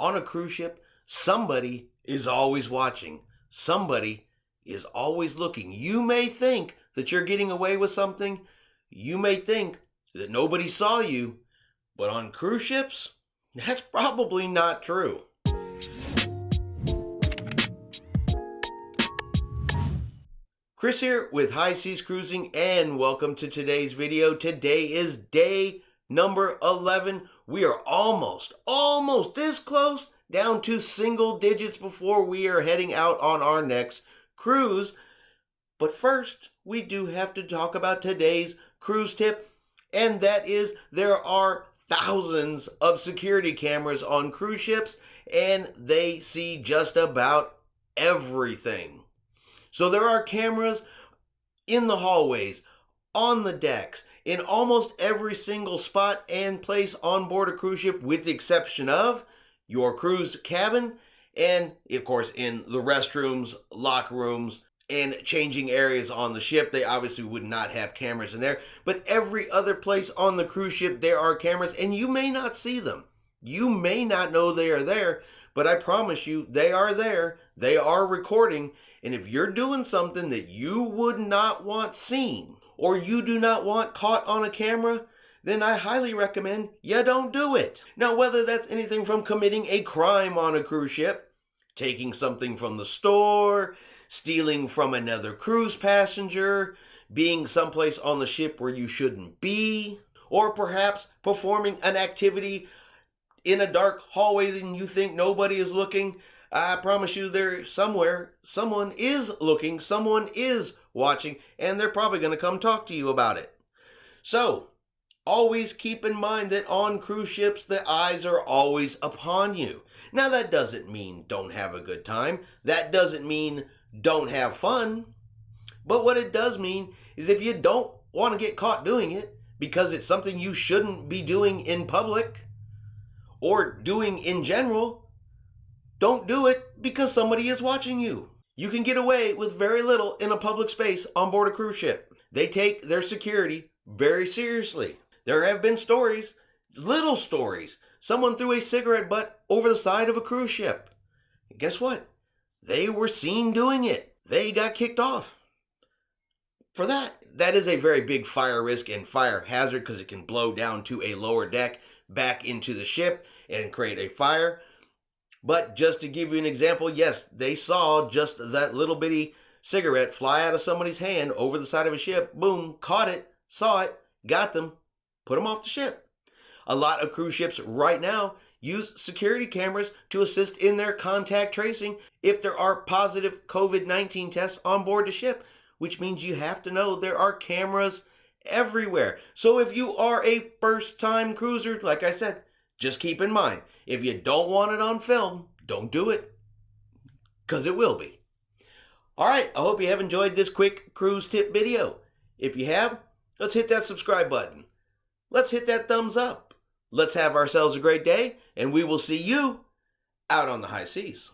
On a cruise ship, somebody is always watching. Somebody is always looking. You may think that you're getting away with something. You may think that nobody saw you. But on cruise ships, that's probably not true. Chris here with High Seas Cruising, and welcome to today's video. Today is day number 11. We are almost this close, down to single digits before we are heading out on our next cruise. But first, we do have to talk about today's cruise tip, and that is there are thousands of security cameras on cruise ships, and they see just about everything. So there are cameras in the hallways, on the decks, in almost every single spot and place on board a cruise ship, with the exception of your cruise cabin and, of course, in the restrooms, locker rooms, and changing areas on the ship. They obviously would not have cameras in there, but every other place on the cruise ship there are cameras, and you may not see them. You may not know they are there, but I promise you they are there. They are recording, and if you're doing something that you would not want seen or you do not want caught on a camera, then I highly recommend you don't do it. Now, whether that's anything from committing a crime on a cruise ship, taking something from the store, stealing from another cruise passenger, being someplace on the ship where you shouldn't be, or perhaps performing an activity in a dark hallway and you think nobody is looking, I promise you there somewhere, someone is looking, someone is watching, and they're probably going to come talk to you about it. So, always keep in mind that on cruise ships, the eyes are always upon you. Now, that doesn't mean don't have a good time. That doesn't mean don't have fun. But what it does mean is if you don't want to get caught doing it because it's something you shouldn't be doing in public or doing in general, don't do it because somebody is watching you. You can get away with very little in a public space on board a cruise ship. They take their security very seriously. There have been stories, little stories. Someone threw a cigarette butt over the side of a cruise ship. And guess what? They were seen doing it. They got kicked off for that. That is a very big fire risk and fire hazard because it can blow down to a lower deck back into the ship and create a fire. But just to give you an example, yes, they saw just that little bitty cigarette fly out of somebody's hand over the side of a ship. Boom, caught it, saw it, got them, put them off the ship. A lot of cruise ships right now use security cameras to assist in their contact tracing if there are positive COVID-19 tests on board the ship, which means you have to know there are cameras everywhere. So if you are a first-time cruiser, like I said, just keep in mind, if you don't want it on film, don't do it, because it will be. All right, I hope you have enjoyed this quick cruise tip video. If you have, let's hit that subscribe button. Let's hit that thumbs up. Let's have ourselves a great day, and we will see you out on the high seas.